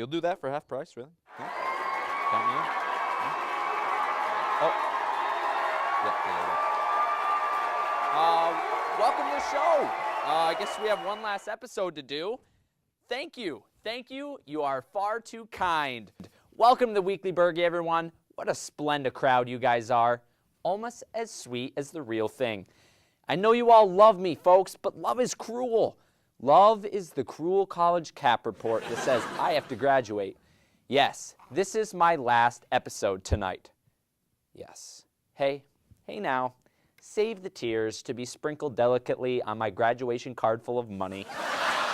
You'll do that for half price, really? Yeah. Count me in. Yeah. Oh. Yeah, welcome to the show. I guess we have one last episode to do. Thank you. Thank you. You are far too kind. Welcome to the Weekly Burgy, everyone. What a splendid crowd you guys are. Almost as sweet as the real thing. I know you all love me, folks, but love is cruel. Love is the cruel college cap report that says I have to graduate. Yes, this is my last episode tonight. Yes. Hey now. Save the tears to be sprinkled delicately on my graduation card full of money.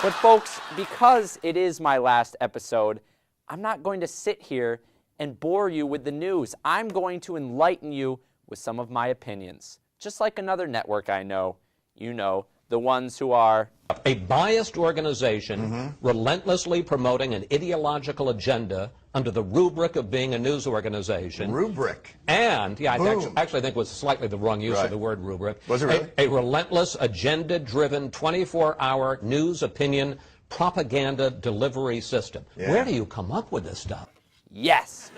But folks, because it is my last episode, I'm not going to sit here and bore you with the news. I'm going to enlighten you with some of my opinions. Just like another network I know, you know, the ones who are a biased organization relentlessly promoting an ideological agenda under the rubric of being a news organization. Rubric. And, yeah, I actually think it was slightly the wrong use of the word rubric. Was it really? A relentless, agenda-driven, 24-hour news, opinion, propaganda delivery system. Yeah. Where do you come up with this stuff? Yes.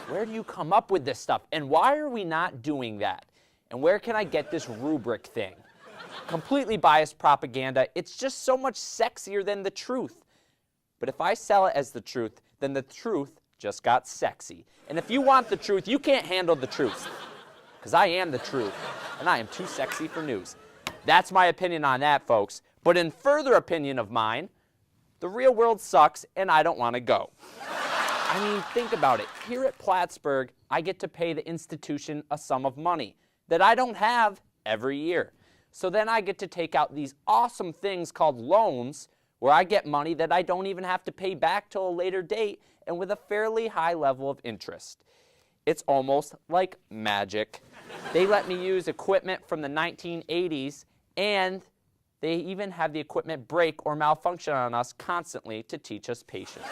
Where do you come up with this stuff? And why are we not doing that? And where can I get this rubric thing? Completely biased propaganda. It's just so much sexier than the truth. But if I sell it as the truth, then the truth just got sexy. And if you want the truth, you can't handle the truth. Because I am the truth, and I am too sexy for news. That's my opinion on that, folks. But in further opinion of mine, the real world sucks, and I don't want to go. I mean, think about it. Here at Plattsburgh, I get to pay the institution a sum of money that I don't have every year. So then I get to take out these awesome things called loans where I get money that I don't even have to pay back till a later date and with a fairly high level of interest. It's almost like magic. They let me use equipment from the 1980s, and they even have the equipment break or malfunction on us constantly to teach us patience.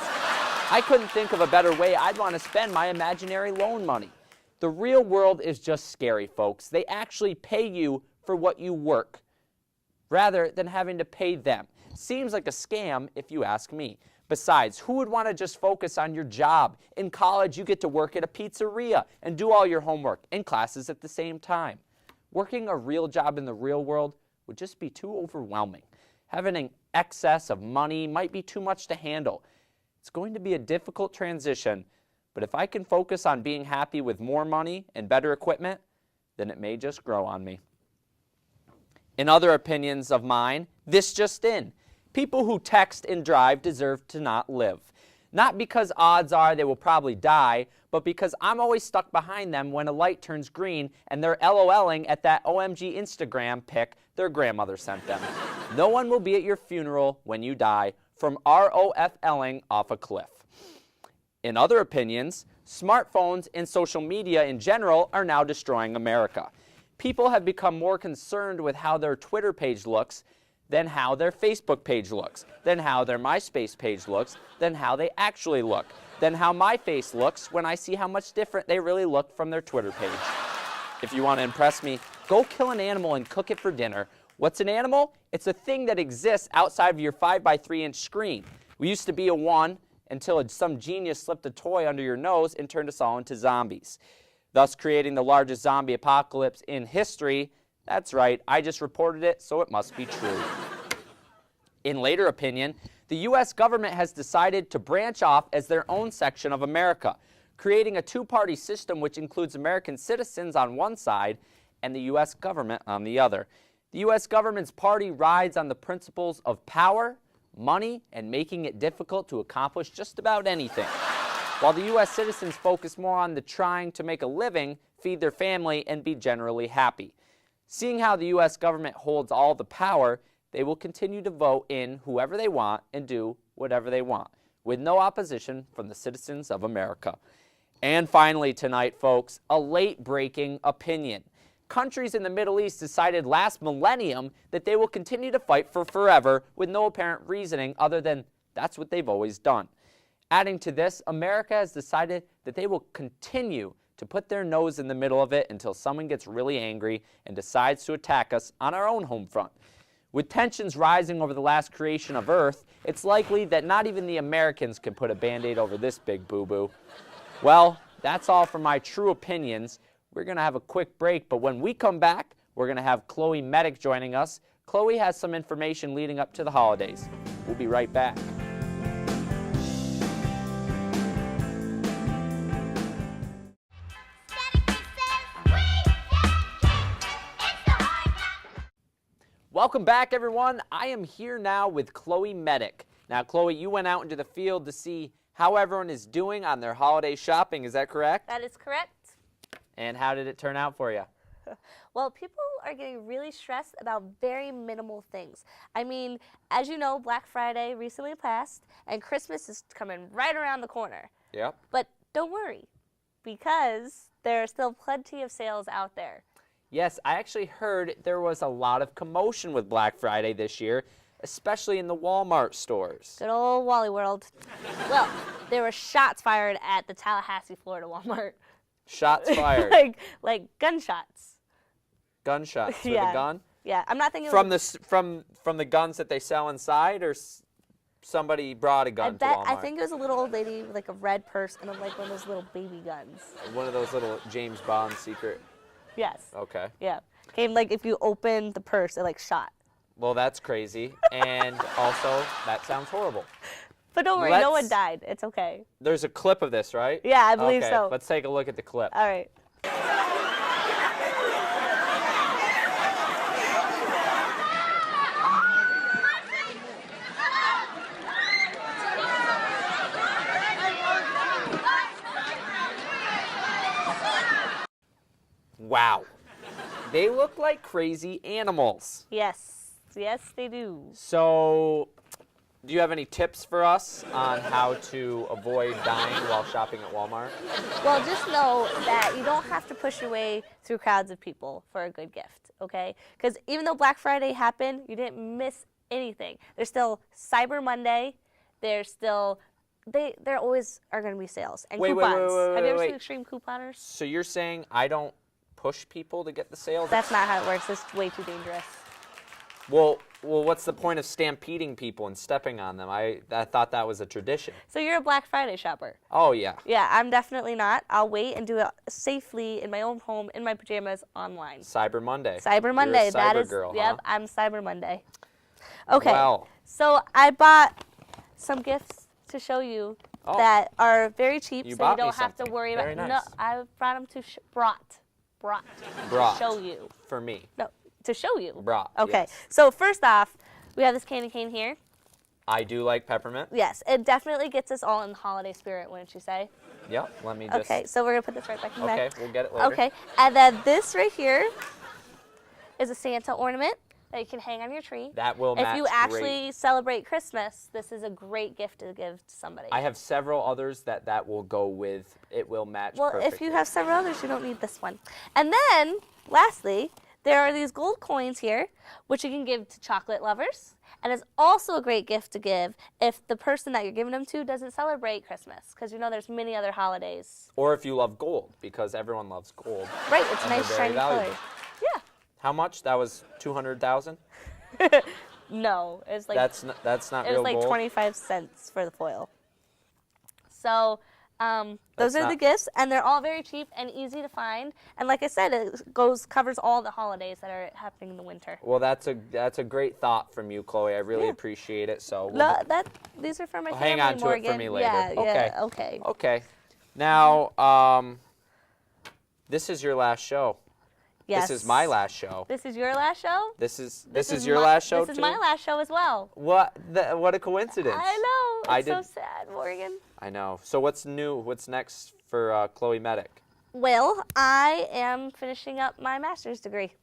I couldn't think of a better way I'd want to spend my imaginary loan money. The real world is just scary, folks. They actually pay you for what you work, rather than having to pay them. Seems like a scam if you ask me. Besides, who would want to just focus on your job? In college, you get to work at a pizzeria and do all your homework and classes at the same time. Working a real job in the real world would just be too overwhelming. Having an excess of money might be too much to handle. It's going to be a difficult transition, but if I can focus on being happy with more money and better equipment, then it may just grow on me. In other opinions of mine, this just in. People who text and drive deserve to not live. Not because odds are they will probably die, but because I'm always stuck behind them when a light turns green and they're LOLing at that OMG Instagram pic their grandmother sent them. No one will be at your funeral when you die from ROFLing off a cliff. In other opinions, smartphones and social media in general are now destroying America. People have become more concerned with how their Twitter page looks than how their Facebook page looks, than how their MySpace page looks, than how they actually look, than how my face looks when I see how much different they really look from their Twitter page. If you want to impress me, go kill an animal and cook it for dinner. What's an animal? It's a thing that exists outside of your 5x3-inch screen. We used to be a one until some genius slipped a toy under your nose and turned us all into zombies, thus creating the largest zombie apocalypse in history. That's right, I just reported it, so it must be true. In later opinion, the U.S. government has decided to branch off as their own section of America, creating a two-party system which includes American citizens on one side and the U.S. government on the other. The U.S. government's party rides on the principles of power, money, and making it difficult to accomplish just about anything, while the U.S. citizens focus more on the trying to make a living, feed their family, and be generally happy. Seeing how the U.S. government holds all the power, they will continue to vote in whoever they want and do whatever they want, with no opposition from the citizens of America. And finally tonight, folks, a late-breaking opinion. Countries in the Middle East decided last millennium that they will continue to fight for forever with no apparent reasoning other than that's what they've always done. Adding to this, America has decided that they will continue to put their nose in the middle of it until someone gets really angry and decides to attack us on our own home front. With tensions rising over the last creation of Earth, it's likely that not even the Americans can put a Band-Aid over this big boo-boo. Well, that's all for my true opinions. We're going to have a quick break, but when we come back, we're going to have Chloe Medic joining us. Chloe has some information leading up to the holidays. We'll be right back. Welcome back, everyone. I am here now with Chloe Medic. Now, Chloe, you went out into the field to see how everyone is doing on their holiday shopping. Is that correct? That is correct. And how did it turn out for you? Well, people are getting really stressed about very minimal things. I mean, as you know, Black Friday recently passed, and Christmas is coming right around the corner. Yep. But don't worry, because there are still plenty of sales out there. Yes, I actually heard there was a lot of commotion with Black Friday this year, especially in the Walmart stores. Good old Wally World. Well, there were shots fired at the Tallahassee, Florida Walmart. Shots fired. like gunshots. Gunshots with Yeah. a gun? Yeah, I'm not thinking From the guns that they sell inside, or somebody brought a gun to Walmart? I think it was a little old lady with like a red purse and like one of those little baby guns. One of those little James Bond secret. Yes. Okay. Yeah. Came like if you open the purse, it like shot. Well, that's crazy, and also that sounds horrible. But don't worry, no one Let's- died. It's okay. There's a clip of this, right? Yeah, I believe okay, so. Let's take a look at the clip. All right. Wow. They look like crazy animals. Yes. Yes, they do. So, do you have any tips for us on how to avoid dying while shopping at Walmart? Well, just know that you don't have to push your way through crowds of people for a good gift, okay? Because even though Black Friday happened, you didn't miss anything. There's still Cyber Monday. There's still, there always are going to be sales. And Wait, coupons. Have you ever wait. seen Extreme Couponers? So you're saying I don't push people to get the sales? That's not how it works. It's way too dangerous. Well, what's the point of stampeding people and stepping on them? I thought that was a tradition. So you're a Black Friday shopper. Oh, yeah. Yeah, I'm definitely not. I'll wait and do it safely in my own home, in my pajamas, online. Cyber Monday. Cyber Monday. You're a That cyber is, girl, yep, huh? I'm Cyber Monday. Okay. Well. So I bought some gifts to show you Oh. that are very cheap, You so bought you me don't have to something. worry about. Very No, nice. I brought them to brought Brought. to show you. For me. No, to show you. Brought, Okay. yes. So first off, we have this candy cane here. I do like peppermint. Yes, it definitely gets us all in the holiday spirit, wouldn't you say? Yep, let me just... Okay, so we're gonna put this right back in the Okay, bag. we'll get it later. Okay, and then this right here is a Santa ornament that you can hang on your tree. That will match If you great. actually celebrate Christmas, this is a great gift to give to somebody. I have several others that will go with, it will match well, perfectly. if you have several others, you don't need this one. And then, lastly, there are these gold coins here, which you can give to chocolate lovers. And it's also a great gift to give if the person that you're giving them to doesn't celebrate Christmas, because you know there's many other holidays. Or if you love gold, because everyone loves gold. Right, it's And nice they're very shiny valuable. color. Yeah. How much? That was 200,000? No, it's like That's not it was real like gold? 25 cents for the foil. So those are the not- gifts, and they're all very cheap and easy to find. And like I said, it covers all the holidays that are happening in the winter. Well, that's a great thought from you, Chloe. I really Yeah. appreciate it. So No, these are for my family, hang on to Morgan. it for me later. Yeah, Okay. yeah, okay. Okay. Now, this is your last show. Yes. This is my last show. This is your last show? This is your my- last show This too? is my last show as well. What a coincidence. I know. I It's so did- sad, Morgan. I know. So what's new? What's next for Chloe Medic? Well, I am finishing up my master's degree.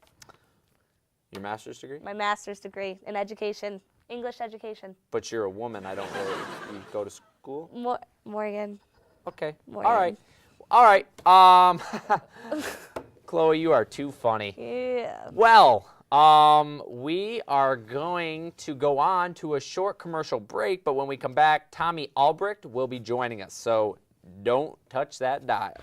Your master's degree? My master's degree in education, English education. But you're a woman. I don't really. You go to school? Morgan. Okay. Morgan. All right. Chloe, you are too funny. Yeah. Well, we are going to go on to a short commercial break, but when we come back, Tommy Albrecht will be joining us. So don't touch that dial.